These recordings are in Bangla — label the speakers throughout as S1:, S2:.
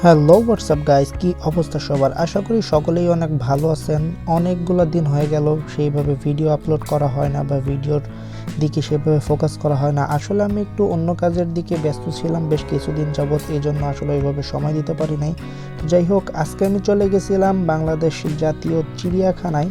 S1: হ্যালো হোয়াটসঅ্যাপ গাইস, কি অবস্থা সবার? আশা করি সকলেই অনেক ভালো আছেন। অনেকগুলো দিন হয়ে গেল সেইভাবে ভিডিও আপলোড করা হয় না বা ভিডিওর দিকে সেভাবে ফোকাস করা হয় না। আসলে আমি একটু অন্য কাজের দিকে ব্যস্ত ছিলাম বেশ কিছুদিন যাবৎ, এই জন্য আসলে ওইভাবে সময় দিতে পারি নাই। তো যাই হোক, আজকে আমি চলে গেছিলাম বাংলাদেশ জাতীয় চিড়িয়াখানায়।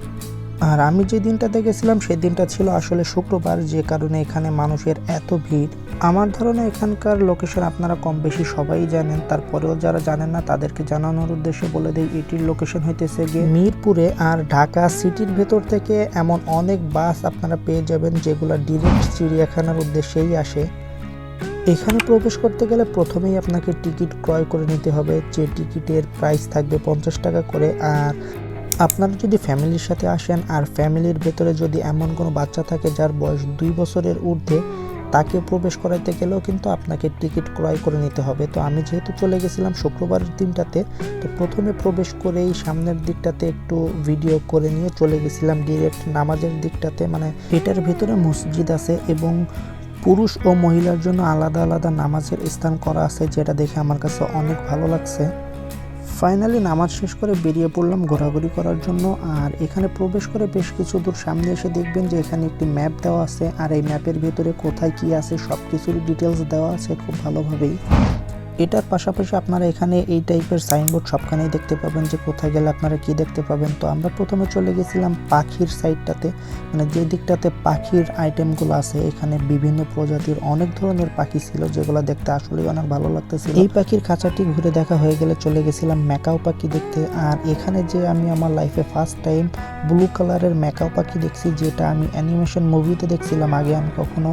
S1: আর আমি যে দিনটাতে গেছিলাম সেই দিনটা ছিল আসলে শুক্রবার, যে কারণে এখানে মানুষের এত ভিড়। আমার ধারণা এখানকার লোকেশন আপনারা কম বেশি সবাই জানেন, তারপরেও যারা জানেন না তাদেরকে জানানোর উদ্দেশ্যে বলে দেই, এটির লোকেশন হইতেছে গিয়ে মিরপুরে। আর ঢাকা সিটির ভেতর থেকে এমন অনেক বাস আপনারা পেয়ে যাবেন যেগুলো ডিরেক্ট চিড়িয়াখানার উদ্দেশ্যেই আসে। এখানে প্রবেশ করতে গেলে প্রথমেই আপনাকে টিকিট ক্রয় করে নিতে হবে, যে টিকিটের প্রাইস থাকবে 50 টাকা করে। আর আপনারা যদি ফ্যামিলির সাথে আসেন আর ফ্যামিলির ভেতরে যদি এমন কোনো বাচ্চা থাকে যার বয়স 2 বছরের ঊর্ধ্বে, তাকে প্রবেশ করাইতে গেলেও কিন্তু আপনাকে টিকিট ক্রয় করে নিতে হবে। তো আমি যেহেতু চলে গেছিলাম শুক্রবারের দিনটাতে, তো প্রথমে প্রবেশ করেই সামনের দিকটাতে একটু ভিডিও করে নিয়ে চলে গেছিলাম ডিরেক্ট নামাজের দিকটাতে। মানে এটার ভেতরে মসজিদ আছে এবং পুরুষ ও মহিলার জন্য আলাদা আলাদা নামাজের স্থান করা আছে, যেটা দেখে আমার কাছে অনেক ভালো লাগছে। ফাইনালি নামাজ শেষ করে বেরিয়ে পড়লাম ঘোরাঘুরি করার জন্য। আর এখানে প্রবেশ করে বেশ কিছু দূর সামনে এসে দেখবেন যে এখানে একটি ম্যাপ দেওয়া আছে, আর এই ম্যাপের ভেতরে কোথায় কি আছে সব কিছুর ডিটেলস দেওয়া আছে খুব ভালোভাবেই। এটার পাশাপাশি আপনারা এখানে এই টাইপের সাইনবোর্ড সবখানেই দেখতে পাবেন যে কোথায় গেলে আপনারা কি দেখতে পাবেন। তো আমরা প্রথমে চলে গেছিলাম পাখির সাইডটাতে, মানে যে দিকটাতে পাখির আইটেমগুলো আছে। এখানে বিভিন্ন প্রজাতির অনেক ধরনের পাখি ছিল, যেগুলো দেখতে আসলেই অনেক ভালো লাগতেছিল। এই পাখির খাঁচাটি ঘুরে দেখা হয়ে গেলে চলে গেছিলাম ম্যাকাও পাখি দেখতে। আর এখানে যে আমি আমার লাইফে ফার্স্ট টাইম ব্লু কালারের ম্যাকাও পাখি দেখছি, যেটা আমি অ্যানিমেশন মুভিতে দেখছিলাম। আগে আমি কখনো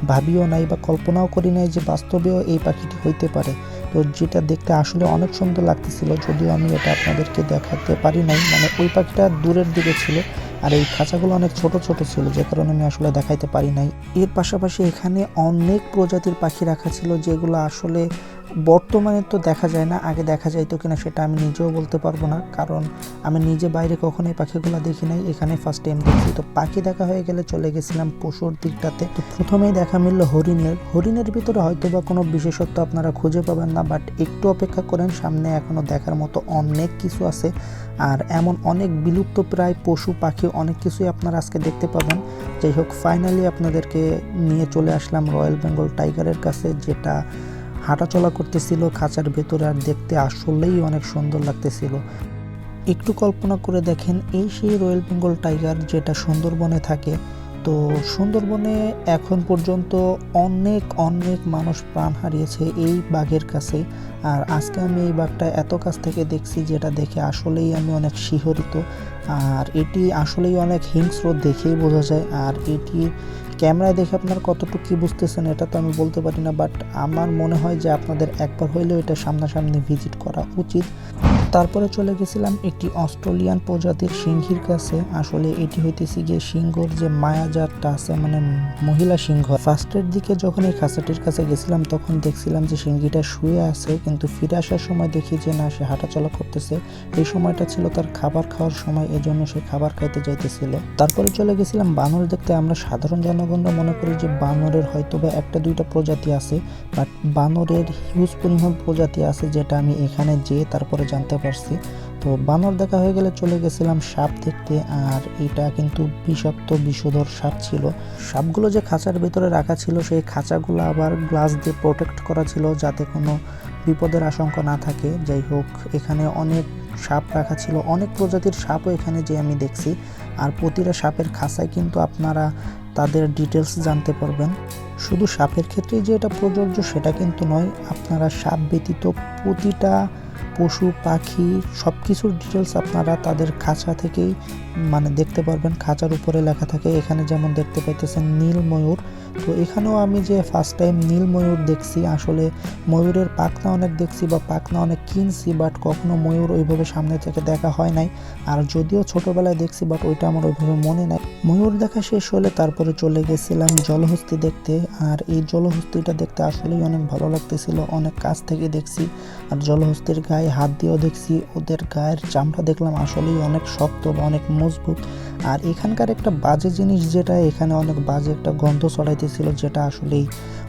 S1: ভাবিও নাই বা কল্পনাও করি নাই যে বাস্তবেও এই পাখিটি হইতে পারে। তো যেটা দেখতে আসলে অনেক সুন্দর লাগতেছিল, যদিও আমি এটা আপনাদেরকে দেখাতে পারি নাই, মানে ওই পাখিটা দূরের দিকে ছিল আর এই খাঁচাগুলো অনেক ছোট ছোট ছিল, যে কারণে আমি আসলে দেখাইতে পারি নাই। এর পাশাপাশি এখানে অনেক প্রজাতির পাখি রাখা ছিল, যেগুলো আসলে বর্তমানে তো দেখা যায় না, আগে দেখা যাইতো কিনা সেটা আমি নিজেও বলতে পারবো না, কারণ আমি নিজে বাইরে কখনো এই পাখিগুলো দেখি নাই, এখানে ফার্স্ট টাইম দেখছি। তো পাখি দেখা হয়ে গেলে চলে গেছিলাম পশুর দিকটাতে। তো প্রথমেই দেখা মিলল হরিণের ভিতরে হয়তো বা কোনো বিশেষত্ব আপনারা খুঁজে পাবেন না, বাট একটু অপেক্ষা করেন, সামনে এখনো দেখার মতো অনেক কিছু আছে। আর এমন অনেক বিলুপ্ত প্রায় পশু পাখি অনেক কিছুই আপনারা আজকে দেখতে পাবেন। যাই হোক, ফাইনালি আপনাদেরকে নিয়ে চলে আসলাম রয়্যাল বেঙ্গল টাইগারের কাছে, যেটা হাঁটাচলা করতেছিল খাঁচার ভেতরে, আর দেখতে আসলেই অনেক সুন্দর লাগতেছিল। একটু কল্পনা করে দেখেন, এই সেই রয়্যাল বেঙ্গল টাইগার যেটা সুন্দরবনে থাকে। তো সুন্দরবনে এখন পর্যন্ত অনেক অনেক মানুষ প্রাণ হারিয়েছে এই বাঘের কাছে। আর আজকে আমি এই বাঘটা এত কাছ থেকে দেখছি, যেটা দেখে আসলেই আমি অনেক শিহরিত। আর এটি আসলেই অনেক হিংস্র, দেখেই বোঝা যায়। আর এটি ক্যামেরায় দেখে আপনার কতটুকু কী বুঝতেছেন এটা তো আমি বলতে পারি না, বাট আমার মনে হয় যে আপনাদের একবার হইলেও এটা সামনাসামনি ভিজিট করা উচিত। তারপরে চলে গেছিলাম একটি অস্ট্রেলিয়ান প্রজাতির সিংহীর কাছে। আসলে এটি হইতেছে গিয়ে সিংহর যে মায়াজাতটা আছে, মানে মহিলা সিংহ। ফার্স্টের দিকে যখন এই খাঁচাটির কাছে গেছিলাম তখন দেখছিলাম যে সিংহীটা শুয়ে আছে, কিন্তু ফিরে আসার সময় দেখি যে না, সে হাঁটাচলা করতেছে। এই সময়টা ছিল তার খাবার খাওয়ার সময়, এজন্য সে খাবার খাইতে যাইতেছিল। তারপরে চলে গেছিলাম বানর দেখতে। আমরা সাধারণ জনগণরা মনে করি যে বানরের হয়তো বা একটা দুইটা প্রজাতি আছে, বাট বানরের হিউজ পরিমাণ প্রজাতি আছে, যেটা আমি এখানে যেয়ে তারপরে জানতে পারছি। তো বানর দেখা হয়ে গেলে চলে গেছিলাম সাপ দেখতে। আর এটা কিন্তু বিষাক্ত বিষধর সাপ ছিল। সাপগুলো যে খাঁচার ভেতরে রাখা ছিল, সেই খাঁচাগুলো আবার গ্লাস দিয়ে প্রোটেক্ট করা ছিল, যাতে কোনো বিপদের আশঙ্কা না থাকে। যাই হোক, এখানে অনেক সাপ রাখা ছিল, অনেক প্রজাতির সাপও এখানে যে আমি দেখছি। আর প্রতিটা সাপের খাঁচায় কিন্তু আপনারা তাদের ডিটেলস জানতে পারবেন। শুধু সাপের ক্ষেত্রেই যে এটা প্রযোজ্য সেটা কিন্তু নয়, আপনারা সাপ ব্যতীত প্রতিটা পশু পাখি সব কিছুর ডিটেলস আপনারা তাদের খাঁচা থেকেই মানে দেখতে পারবেন। খাঁচার উপরে লেখা থাকে, এখানে যেমন দেখতে পাইতেছেন নীল ময়ূর। তো এখানেও আমি যে ফার্স্ট টাইম নীল ময়ূর দেখছি। আসলে ময়ূরের পাখনা অনেক দেখছি বা পাখনা অনেক কিনছি, বাট কখনো ময়ূর ওইভাবে সামনে থেকে দেখা হয় নাই। আর যদিও ছোটবেলায় দেখছি, বাট ওইটা আমার ওইভাবে মনে নাই। ময়ূর দেখা শেষ হলে তারপরে চলে গেছিলাম জলহস্তী দেখতে। আর এই জলহস্তিটা দেখতে আসলেই অনেক ভালো লাগতেছিল, অনেক কাছ থেকে দেখছি। আর জলহস্তির গায়ে হাত দিয়েও দেখছি, ওদের গায়ের চামড়া দেখলাম আসলেই অনেক শক্ত বা অনেক মজবুত। আর এখানকার একটা বাজে জিনিস যেটা এখানে অনেক বাজে একটা গন্ধ ছড়াইতেছিল, যেটা আসলেই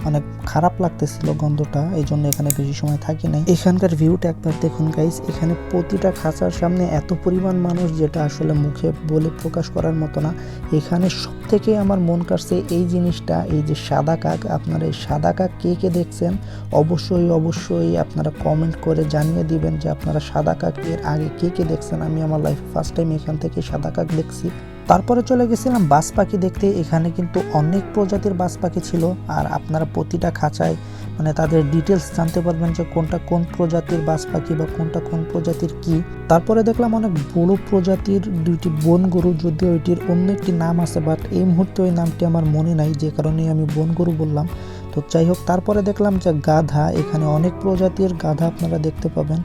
S1: অনেক খারাপ লাগতেছিল গন্ধটা, এই জন্য এখানে বেশি সময় থাকি নাই। এখানকার ভিউটা একবার দেখুন গাইস, এখানে প্রতিটা খাঁচার সামনে এত পরিমাণ মানুষ যেটা আসলে মুখে বলে প্রকাশ করার মতো না। এখানে সব থেকে আমার মন কাটছে এই জিনিসটা, এই যে সাদা কাক। আপনারা এই সাদা কাক কে কে দেখছেন অবশ্যই আপনারা কমেন্ট করে জানিয়ে দিবেন যে আপনারা সাদা কাক এর আগে কে কে দেখছেন। আমি আমার লাইফে ফার্স্ট টাইম এখান থেকে সাদা কাক দেখছি। তারপরে চলে গেছিলাম বাজ পাখি দেখতে। এখানে কিন্তু অনেক প্রজাতির বাজ পাখি ছিল, আর আপনারা প্রতিটা খাঁচায় মানে তাদের ডিটেলস জানতে পারবেন যে কোনটা কোন প্রজাতির বাজ পাখি বা কোনটা কোন প্রজাতির কি। তারপরে দেখলাম অনেক বড় প্রজাতির দুইটি বন গরু, যদিও এটির অন্য একটি নাম আছে, বাট এই মুহূর্তে ওই নামটি আমার মনে নাই, যে কারণে আমি বন গরু বললাম। তো যাই হোক, তারপরে দেখলাম যে গাধা, এখানে অনেক প্রজাতির গাধা আপনারা দেখতে পাবেন।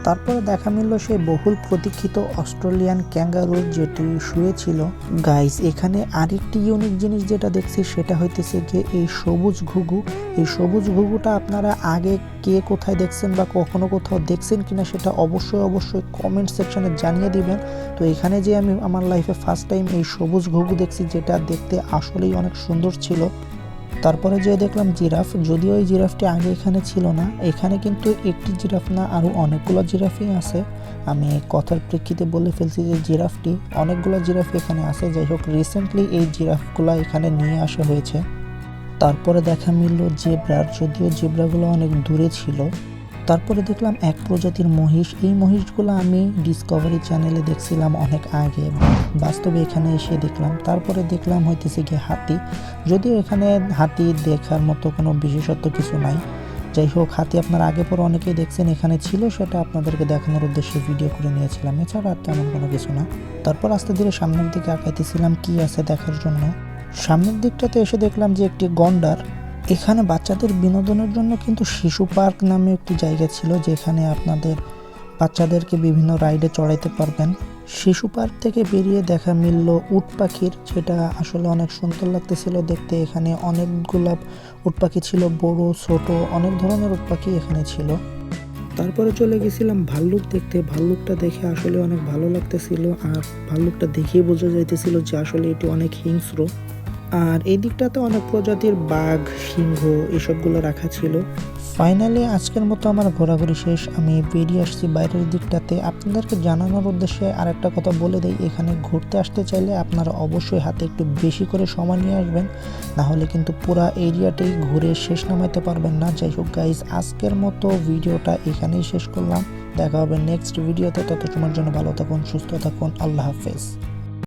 S1: তারপরে দেখা মিলল সেই বহুল প্রতীক্ষিত অস্ট্রেলিয়ান ক্যাঙ্গারুর, যেটি শুয়েছিল। গাইস, এখানে আরেকটি ইউনিক জিনিস যেটা দেখছি সেটা হইতেছে যে এই সবুজ ঘুঘু। এই সবুজ ঘুঘুটা আপনারা আগে কে কোথায় দেখছেন বা কখনো কোথাও দেখছেন কিনা সেটা অবশ্যই কমেন্ট সেকশনে জানিয়ে দিবেন। তো এখানে যে আমি আমার লাইফে ফার্স্ট টাইম এই সবুজ ঘুঘু দেখছি, যেটা দেখতে আসলেই অনেক সুন্দর ছিল। তারপরে যে দেখলাম জিরাফ, যদিও এই জিরাফটি আগে এখানে ছিল না। এখানে কিন্তু একটি জিরাফ না, আরও অনেকগুলো জিরাফই আছে। আমি কথার প্রেক্ষিতে বলে ফেলছি যে জিরাফটি, অনেকগুলো জিরাফ এখানে আছে। যাই হোক, রিসেন্টলি এই জিরাফগুলো এখানে নিয়ে আসা হয়েছে। তারপরে দেখা মিলল জেব্রার, যদিও জেব্রাগুলো অনেক দূরে ছিল। তারপরে দেখলাম এক প্রজাতির মহিষ। এই মহিষগুলো আমি ডিসকভারি চ্যানেলে দেখছিলাম অনেক আগে, বাস্তবে এখানে এসে দেখলাম। তারপরে দেখলাম হইতেছে গিয়ে হাতি, যদিও এখানে হাতি দেখার মতো কোনো বিশেষত্ব কিছু নাই। যাই হোক, হাতি আপনারা আগে পরে অনেকেই দেখছেন, এখানে ছিল, সেটা আপনাদেরকে দেখানোর উদ্দেশ্যে ভিডিও করে নিয়েছিলাম, এছাড়া আর তেমন কোনো কিছু না। তারপর আস্তে ধীরে সামনের দিকে আগাইতেছিলাম কি আছে দেখার জন্য। সামনের দিকটাতে এসে দেখলাম যে একটি গন্ডার। এখানে বাচ্চাদের বিনোদনের জন্য কিন্তু শিশু পার্ক নামে একটি জায়গা ছিল, যেখানে আপনাদের বাচ্চাদেরকে বিভিন্ন রাইডে চড়াইতে পারবেন। শিশু পার্ক থেকে বেরিয়ে দেখা মিলল উট পাখির, যেটা আসলে অনেক সুন্দর লাগতেছিল দেখতে। এখানে অনেকগুলা উট পাখি ছিল, বড় ছোট অনেক ধরনের উট পাখি এখানে ছিল। তারপরে চলে গেছিলাম ভাল্লুক দেখতে। ভাল্লুকটা দেখে আসলে অনেক ভালো লাগতেছিল, আর ভাল্লুকটা দেখেই বোঝা যাইতেছিল যে আসলে এটি অনেক হিংস্র। আর এই দিকটাতে অনেক প্রজাতির বাঘ, সিংহ এসবগুলো রাখা ছিল। ফাইনালি আজকের মতো আমার ঘোরাঘুরি শেষ। আমি বেরিয়ে আসছি বাইরের দিকটাতে। আপনাদেরকে জানানোর উদ্দেশ্যে আরেকটা কথা বলে দেই, এখানে ঘুরতে আসতে চাইলে আপনারা অবশ্যই হাতে একটু বেশি করে সময় নিয়ে আসবেন, না হলে কিন্তু পুরো এরিয়াটাই ঘুরে শেষ নামাইতে পারবেন না। যাই হোক গাইজ, আজকের মতো ভিডিওটা এখানেই শেষ করলাম। দেখা হবে নেক্সট ভিডিওতে। তত সময়ের জন্য ভালো থাকুন, সুস্থ থাকুন, আল্লাহ হাফেজ।